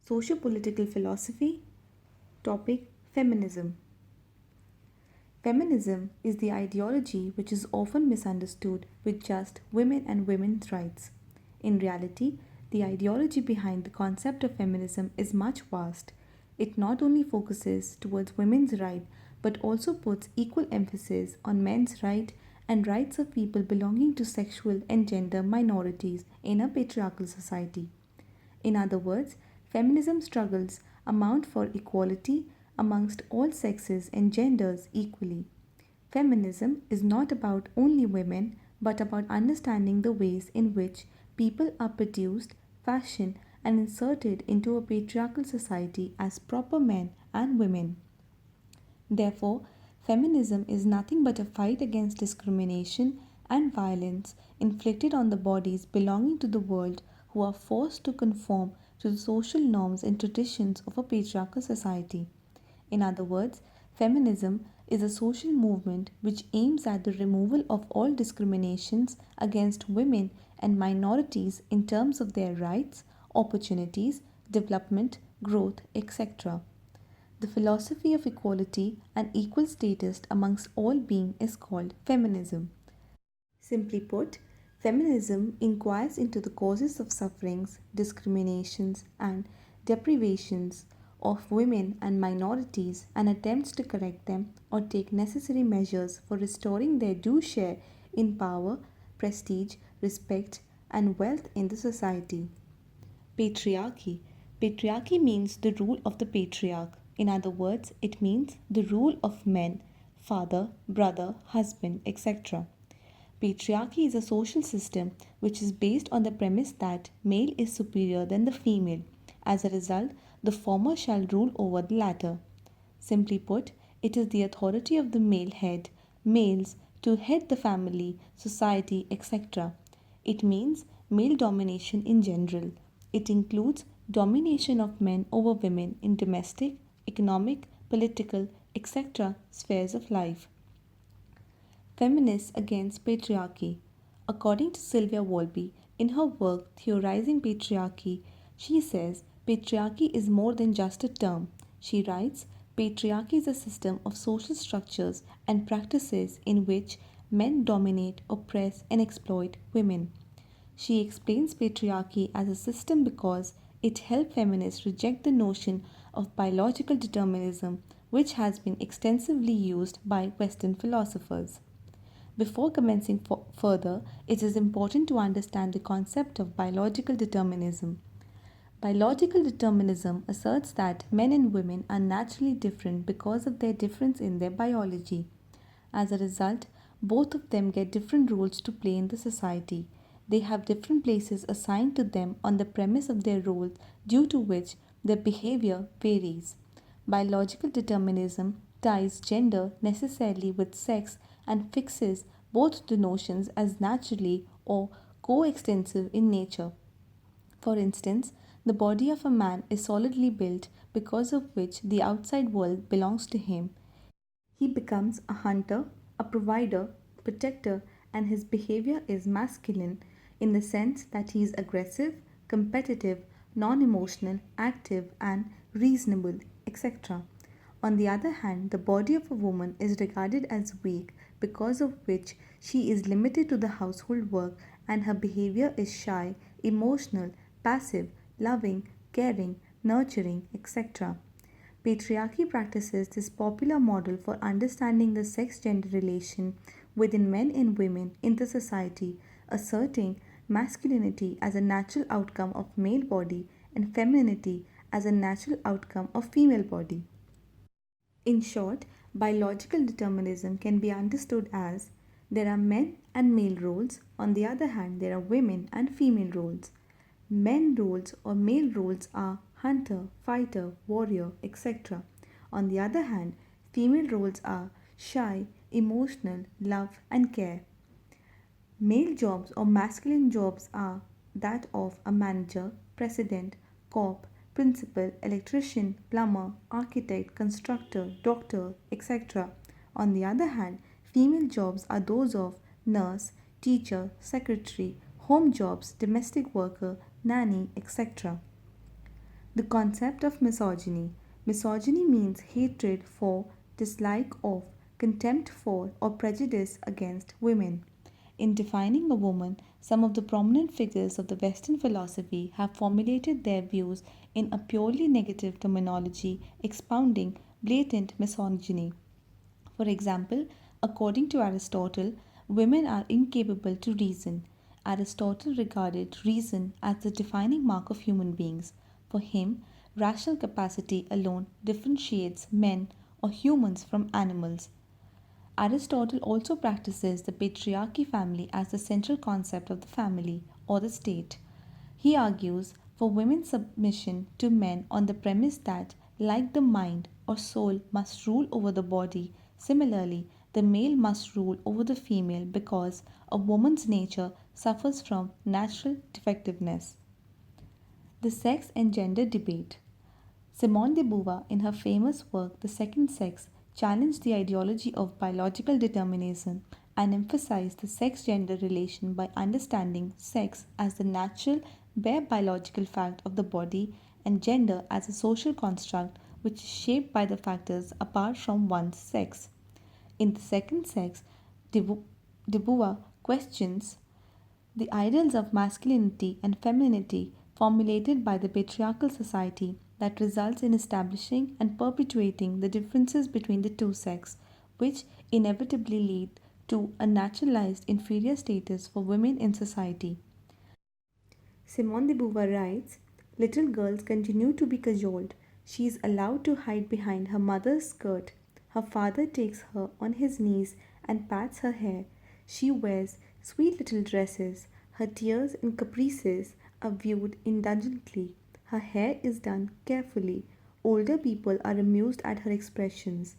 Socio-political philosophy. Topic: Feminism. Feminism is the ideology which is often misunderstood with just women and women's rights. In reality, the ideology behind the concept of feminism is much vast. It not only focuses towards women's rights but also puts equal emphasis on men's rights and rights of people belonging to sexual and gender minorities in a patriarchal society. In other words, feminism struggles amount for equality amongst all sexes and genders equally. Feminism is not about only women but about understanding the ways in which people are produced, fashioned, and inserted into a patriarchal society as proper men and women. Therefore, feminism is nothing but a fight against discrimination and violence inflicted on the bodies belonging to the world who are forced to conform to the social norms and traditions of a patriarchal society. In other words, feminism is a social movement which aims at the removal of all discriminations against women and minorities in terms of their rights, opportunities, development, growth, etc. The philosophy of equality and equal status amongst all beings is called feminism. Simply put, feminism inquires into the causes of sufferings, discriminations, and deprivations of women and minorities and attempts to correct them or take necessary measures for restoring their due share in power, prestige, respect, and wealth in the society. Patriarchy. Patriarchy means the rule of the patriarch. In other words, it means the rule of men, father, brother, husband, etc. Patriarchy is a social system which is based on the premise that male is superior than the female. As a result, the former shall rule over the latter. Simply put, it is the authority of the male head, males, to head the family, society, etc. It means male domination in general. It includes domination of men over women in domestic, economic, political, etc. spheres of life. Feminists against patriarchy. According to Sylvia Wolby, in her work Theorizing Patriarchy, she says patriarchy is more than just a term. She writes, patriarchy is a system of social structures and practices in which men dominate, oppress, and exploit women. She explains patriarchy as a system because it helped feminists reject the notion of biological determinism, which has been extensively used by Western philosophers. Before commencing further, it is important to understand the concept of biological determinism. Biological determinism asserts that men and women are naturally different because of their difference in their biology. As a result, both of them get different roles to play in the society. They have different places assigned to them on the premise of their roles, due to which their behavior varies. Biological determinism ties gender necessarily with sex and fixes both the notions as naturally or coextensive in nature. For instance, the body of a man is solidly built because of which the outside world belongs to him. He becomes a hunter, a provider, protector, and his behavior is masculine in the sense that he is aggressive, competitive, non emotional, active, and reasonable, etc. On the other hand, the body of a woman is regarded as weak because of which she is limited to the household work and her behavior is shy, emotional, passive, loving, caring, nurturing, etc. Patriarchy practices this popular model for understanding the sex gender relation within men and women in the society, asserting masculinity as a natural outcome of male body and femininity as a natural outcome of female body. In short, biological determinism can be understood as there are men and male roles, on the other hand, there are women and female roles. Men roles or male roles are hunter, fighter, warrior, etc. On the other hand, female roles are shy, emotional, love, and care. Male jobs or masculine jobs are that of a manager, president, cop, principal, electrician, plumber, architect, constructor, doctor, etc. On the other hand, female jobs are those of nurse, teacher, secretary, home jobs, domestic worker, nanny, etc. The concept of misogyny. Misogyny means hatred for, dislike of, contempt for, or prejudice against women. In defining a woman, some of the prominent figures of the Western philosophy have formulated their views in a purely negative terminology, expounding blatant misogyny. For example, according to Aristotle, women are incapable to reason. Aristotle regarded reason as the defining mark of human beings. For him, rational capacity alone differentiates men or humans from animals. Aristotle also practices the patriarchy family as the central concept of the family or the state. He argues for women's submission to men on the premise that, like the mind or soul must rule over the body, similarly, the male must rule over the female because a woman's nature suffers from natural defectiveness. The sex and gender debate. Simone de Beauvoir, in her famous work The Second Sex, challenged the ideology of biological determinism and emphasized the sex gender relation by understanding sex as the natural, bare biological fact of the body and gender as a social construct which is shaped by the factors apart from one's sex. In The Second Sex, de Beauvoir questions the ideals of masculinity and femininity formulated by the patriarchal society that results in establishing and perpetuating the differences between the two sexes, which inevitably lead to a naturalized inferior status for women in society. Simone de Beauvoir writes, little girls continue to be cajoled. She is allowed to hide behind her mother's skirt. Her father takes her on his knees and pats her hair. She wears sweet little dresses. Her tears and caprices are viewed indulgently. Her hair is done carefully. Older people are amused at her expressions.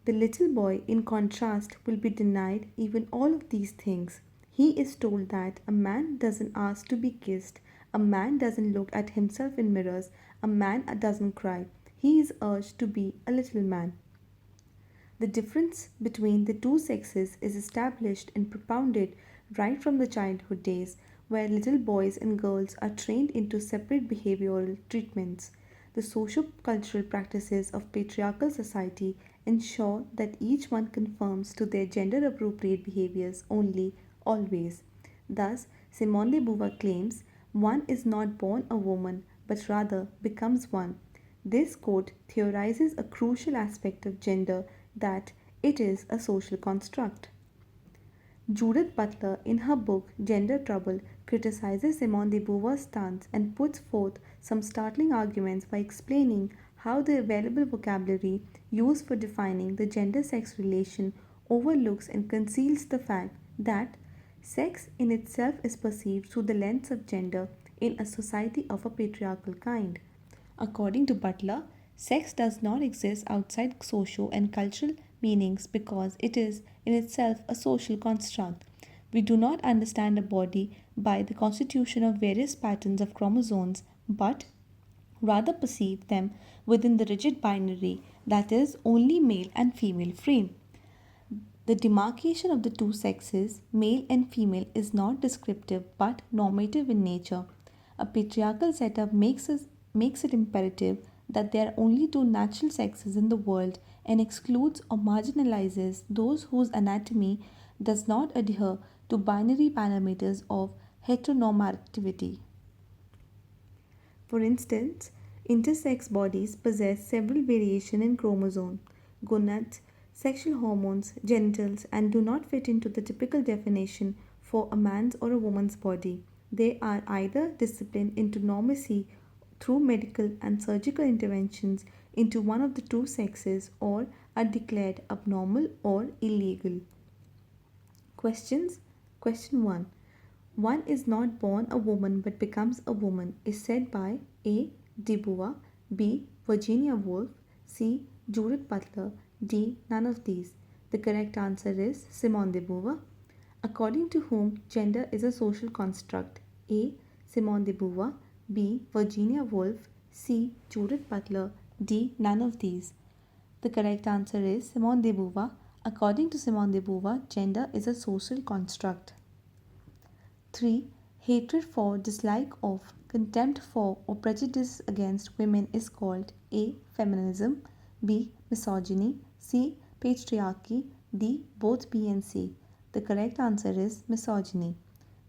The little boy, in contrast, will be denied even all of these things. He is told that a man doesn't ask to be kissed, a man doesn't look at himself in mirrors, a man doesn't cry. He is urged to be a little man. The difference between the two sexes is established and propounded right from the childhood days, where little boys and girls are trained into separate behavioral treatments. The socio-cultural practices of patriarchal society ensure that each one conforms to their gender appropriate behaviors only, always. Thus, Simone de Beauvoir claims one is not born a woman but rather becomes one. This quote theorizes a crucial aspect of gender, that it is a social construct. Judith Butler, in her book Gender Trouble, criticizes Simone de Beauvoir's stance and puts forth some startling arguments by explaining how the available vocabulary used for defining the gender sex relation overlooks and conceals the fact that sex in itself is perceived through the lens of gender in a society of a patriarchal kind. According to Butler, sex does not exist outside social and cultural meanings because it is in itself a social construct. We do not understand a body by the constitution of various patterns of chromosomes, but rather perceive them within the rigid binary that is only male and female frame. The demarcation of the two sexes, male and female, is not descriptive but normative in nature. A patriarchal setup makes it imperative that there are only two natural sexes in the world and excludes or marginalizes those whose anatomy does not adhere to binary parameters of heteronormativity. For instance, intersex bodies possess several variations in chromosome, gonads, sexual hormones, genitals, and do not fit into the typical definition for a man's or a woman's body. They are either disciplined into normacy through medical and surgical interventions into one of the two sexes or are declared abnormal or illegal. Questions. Question 1. One is not born a woman but becomes a woman is said by A. De Beauvoir, B. Virginia Woolf, C. Judith Butler, D. None of these. The correct answer is Simone de Beauvoir. According to whom gender is a social construct? A. Simone de Beauvoir, B. Virginia Woolf, C. Judith Butler, D. None of these. The correct answer is Simone de Beauvoir. According to Simone de Beauvoir, gender is a social construct. 3. Hatred for, dislike of, Contempt for or prejudice against women is called A. Feminism, B. Misogyny, C. Patriarchy, D. Both B and C. The correct answer is misogyny.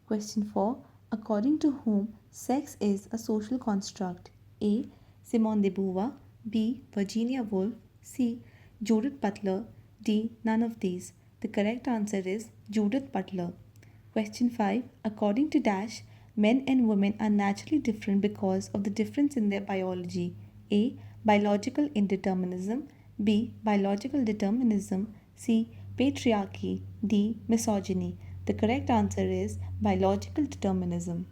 Question 4. According to whom sex is a social construct? A. Simone de Beauvoir, B. Virginia Woolf, C. Judith Butler, D. None of these. The correct answer is Judith Butler. Question 5. According to Dash, men and women are naturally different because of the difference in their biology. A. Biological indeterminism, B. Biological determinism, C. Patriarchy, D. Misogyny. The correct answer is biological determinism.